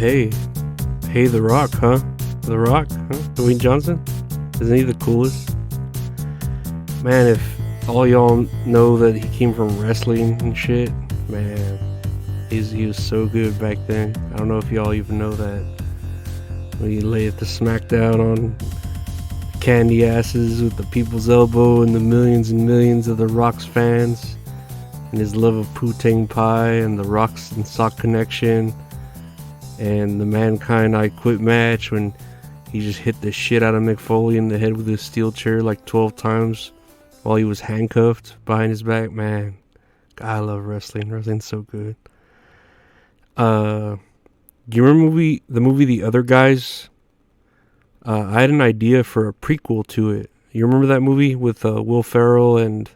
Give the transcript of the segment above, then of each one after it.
hey, The Rock, huh? The Rock, huh? Dwayne Johnson? Isn't he the coolest? Man, if all y'all know that he came from wrestling and shit, man, he was so good back then. I don't know if y'all even know that. When he laid the smackdown on candy asses with the people's elbow and the millions and millions of the Rock's fans, and his love of Poo-Tang Pie and the Rocks and Sock Connection, and the Mankind I Quit match when he just hit the shit out of Mick Foley in the head with his steel chair like 12 times while he was handcuffed behind his back. Man, God, I love wrestling. Wrestling's so good. Do you remember the movie The Other Guys? I had an idea for a prequel to it. You remember that movie with Will Ferrell and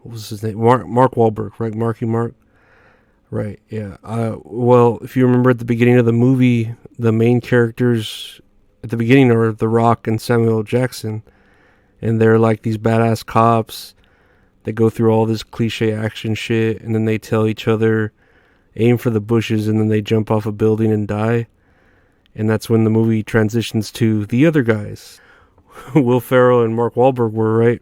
what was his name? Mark Wahlberg, right? Marky Mark. Right, yeah. Well, if you remember at the beginning of the movie, the main characters at the beginning are The Rock and Samuel L. Jackson. And they're like these badass cops that go through all this cliche action shit. And then they tell each other, aim for the bushes, and then they jump off a building and die. And that's when the movie transitions to The Other Guys. Will Ferrell and Mark Wahlberg were, right?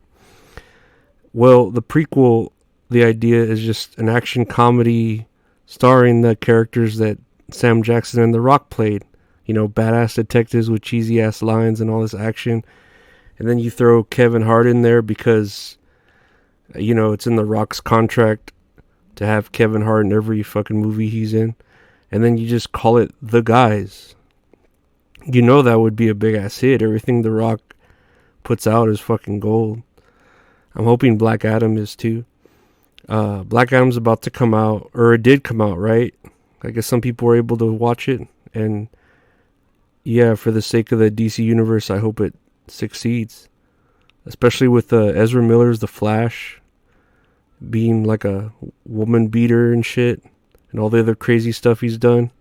Well, the prequel, the idea is just an action comedy starring the characters that Sam Jackson and The Rock played. You know, badass detectives with cheesy ass lines and all this action. And then you throw Kevin Hart in there because, you know, it's in The Rock's contract to have Kevin Hart in every fucking movie he's in. And then you just call it The Guys. You know that would be a big ass hit. Everything The Rock puts out is fucking gold. I'm hoping Black Adam is too. Black Adam's about to come out, or it did come out, right? I guess some people were able to watch it, and yeah, for the sake of the DC universe, I hope it succeeds. Especially with Ezra Miller's The Flash being like a woman beater and shit, and all the other crazy stuff he's done,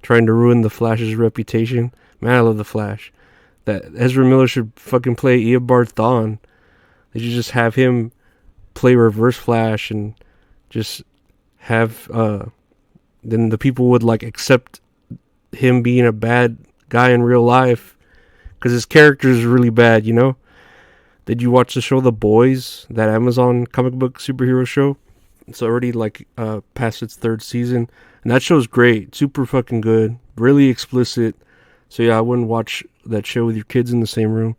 trying to ruin the Flash's reputation. Man, I love The Flash. That Ezra Miller should fucking play Eobard Thawne. They should just have him play Reverse Flash and just have then the people would like accept him being a bad guy in real life because his character is really bad, you know. Did you watch the show The Boys, that Amazon comic book superhero show? It's already like past its third season, and that show's great, super fucking good, really explicit. So yeah, I wouldn't watch that show with your kids in the same room.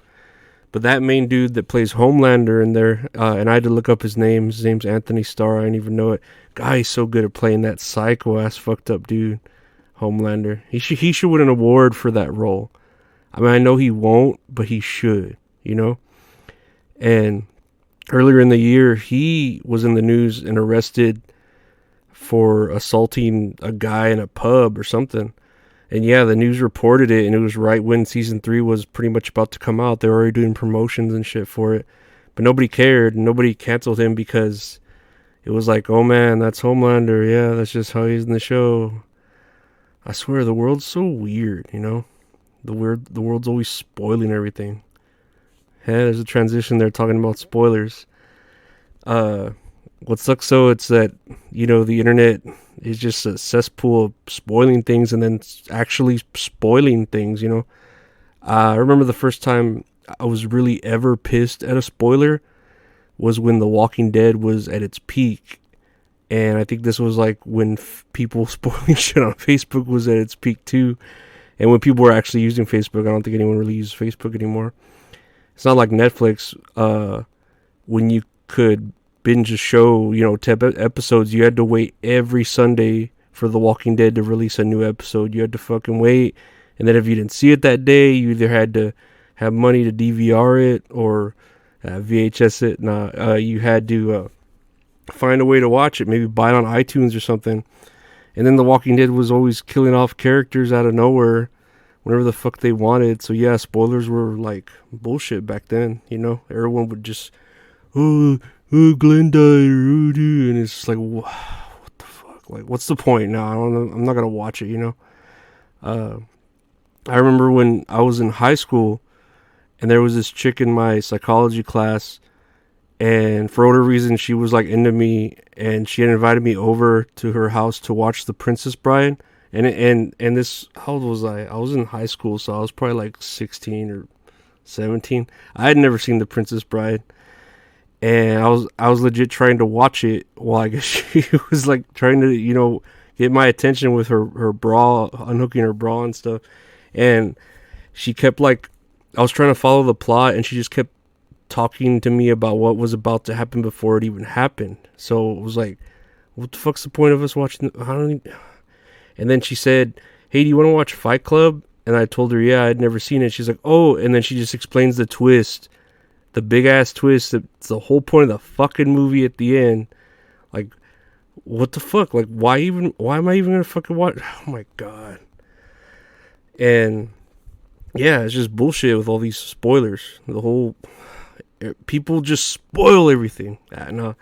But that main dude that plays Homelander in there, and I had to look up his name. His name's Anthony Starr. I didn't even know it. Guy, he's so good at playing that psycho-ass fucked up dude, Homelander. He should win an award for that role. I mean, I know he won't, but he should, you know? And earlier in the year, he was in the news and arrested for assaulting a guy in a pub or something. And yeah, the news reported it, and it was right when season 3 was pretty much about to come out. They were already doing promotions and shit for it. But nobody cared. Nobody canceled him because it was like, oh man, that's Homelander. Yeah, that's just how he's in the show. I swear, the world's so weird, you know? The world's always spoiling everything. Yeah, there's a transition there talking about spoilers. What sucks though, it's that, you know, the internet is just a cesspool of spoiling things and then actually spoiling things, you know. I remember the first time I was really ever pissed at a spoiler was when The Walking Dead was at its peak. And I think this was like when people spoiling shit on Facebook was at its peak too. And when people were actually using Facebook, I don't think anyone really uses Facebook anymore. It's not like Netflix, when you could binge a show, you know, 10 episodes, you had to wait every Sunday for The Walking Dead to release a new episode. You had to fucking wait, and then if you didn't see it that day, you either had to have money to DVR it or VHS it. You had to find a way to watch it, maybe buy it on iTunes or something. And then The Walking Dead was always killing off characters out of nowhere whenever the fuck they wanted. So yeah, spoilers were like bullshit back then, you know. Everyone would just, oh, Glenn died, and it's just like, what the fuck? Like, what's the point? No, I don't know. I'm not gonna watch it, you know. I remember when I was in high school, and there was this chick in my psychology class, and for whatever reason, she was like into me, and she had invited me over to her house to watch The Princess Bride, And this, how old was I? I was in high school, so I was probably like 16 or 17. I had never seen The Princess Bride, and I was legit trying to watch it while I guess she was like trying to get my attention with her bra, unhooking her bra and stuff, and she kept like, I was trying to follow the plot, and she just kept talking to me about what was about to happen before it even happened. So it was like, what the fuck's the point of us watching? And then she said, "Hey, do you want to watch Fight Club?" And I told her, yeah, I'd never seen it. She's like, "Oh," and then she just explains the twist, the big ass twist. That's the whole point of the fucking movie at the end. Like, what the fuck? Like, why am I even gonna fucking watch? Oh my god. And yeah, it's just bullshit with all these spoilers. The whole people just spoil everything. No,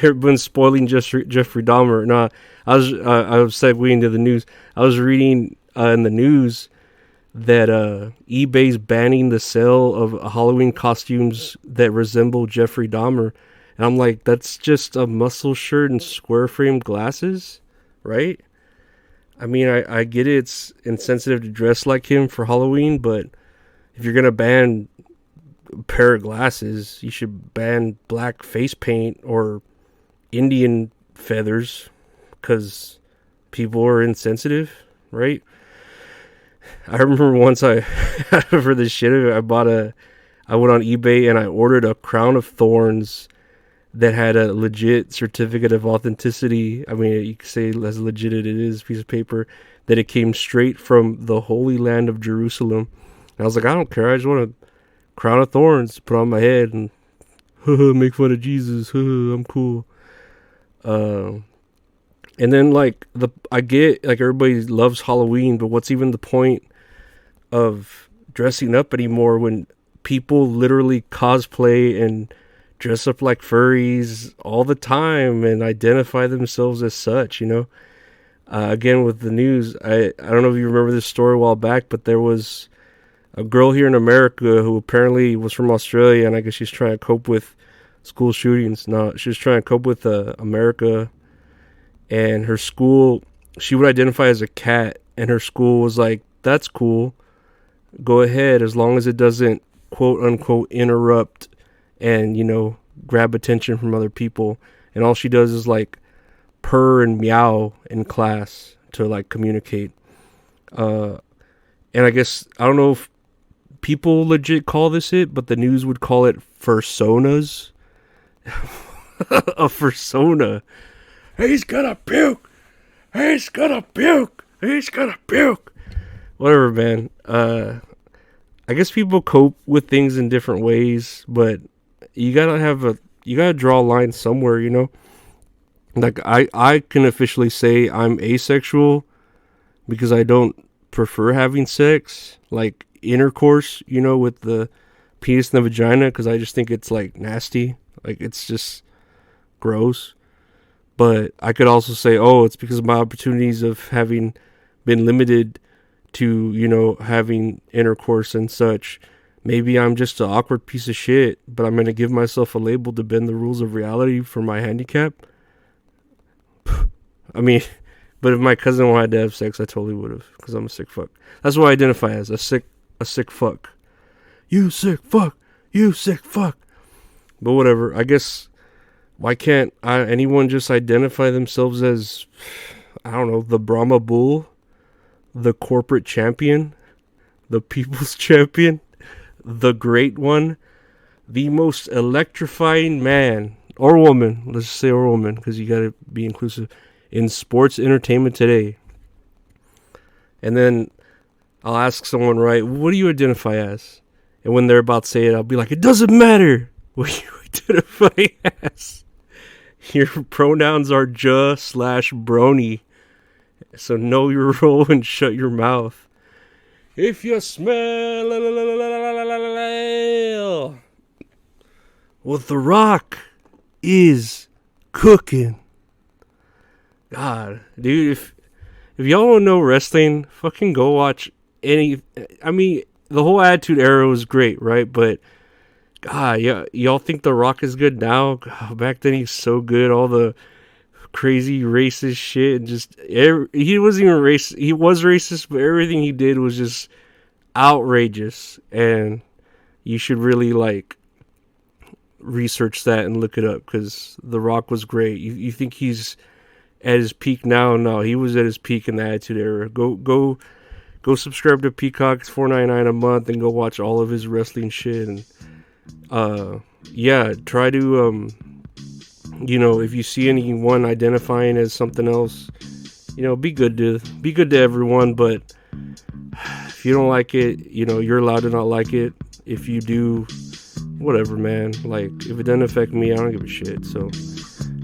everyone's spoiling Jeffrey Dahmer. No, I was segueing to the news. I was reading in the news that eBay's banning the sale of Halloween costumes that resemble Jeffrey Dahmer, and I'm like, that's just a muscle shirt and square frame glasses, right? I mean, I get it, it's insensitive to dress like him for Halloween, but if you're gonna ban a pair of glasses, you should ban black face paint or Indian feathers, because people are insensitive, right? I remember once for this shit, I went on eBay and I ordered a crown of thorns that had a legit certificate of authenticity. I mean, you could say as legit it is, piece of paper, that it came straight from the Holy Land of Jerusalem. And I was like, I don't care. I just want a crown of thorns to put on my head and make fun of Jesus. I'm cool. And then like I get like everybody loves Halloween, but what's even the point of dressing up anymore when people literally cosplay and dress up like furries all the time and identify themselves as such, Again, with the news, I don't know if you remember this story a while back, but there was a girl here in America who apparently was from Australia, and I guess she's trying to cope with school shootings. No, she was trying to cope with America, and her school, she would identify as a cat, and her school was like, that's cool, go ahead, as long as it doesn't quote unquote interrupt and grab attention from other people. And all she does is like purr and meow in class to like communicate. And I guess, I don't know if people legit call this it, but the news would call it fursonas. A fursona. He's gonna puke. He's gonna puke. He's gonna puke. Whatever, man. I guess people cope with things in different ways, but you gotta draw a line somewhere, Like I can officially say I'm asexual because I don't prefer having sex, like intercourse, with the penis and the vagina, because I just think it's like nasty, like it's just gross. But I could also say, oh, it's because of my opportunities of having been limited to, having intercourse and such. Maybe I'm just an awkward piece of shit, but I'm going to give myself a label to bend the rules of reality for my handicap. I mean, but if my cousin wanted to have sex, I totally would have, because I'm a sick fuck. That's what I identify as, a sick fuck. You sick fuck. You sick fuck. But whatever, I guess, why can't anyone just identify themselves as, I don't know, the Brahma Bull, the corporate champion, the people's champion, the great one, the most electrifying man or woman, let's just say or woman, because you gotta be inclusive, in sports entertainment today. And then I'll ask someone, right, what do you identify as? And when they're about to say it, I'll be like, it doesn't matter what you identify as. Your pronouns are /brony. So know your role and shut your mouth. If you smell what The Rock is cooking. God, dude, if y'all don't know wrestling, fucking go watch any. I mean, the whole Attitude Era was great, right? But God, yeah, y'all think The Rock is good now? God, back then he's so good. All the crazy racist shit, and just he wasn't even racist. He was racist, but everything he did was just outrageous, and you should really like research that and look it up, because The Rock was great. You think he's at his peak now? No, he was at his peak in the Attitude Era. Go subscribe to Peacock. It's $4.99 a month, and go watch all of his wrestling shit. And try to if you see anyone identifying as something else, be good to everyone. But if you don't like it, you're allowed to not like it. If you do, whatever, man. Like, if it doesn't affect me, I don't give a shit. So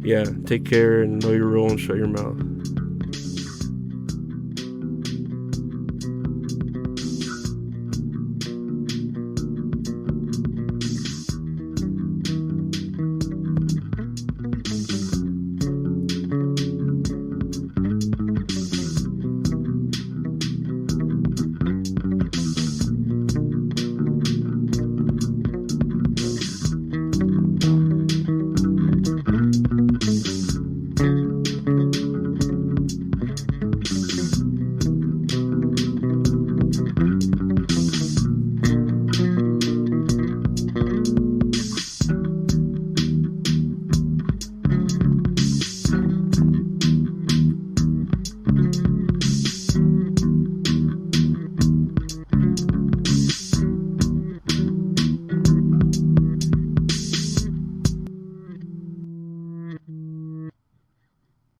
yeah, take care and know your role and shut your mouth.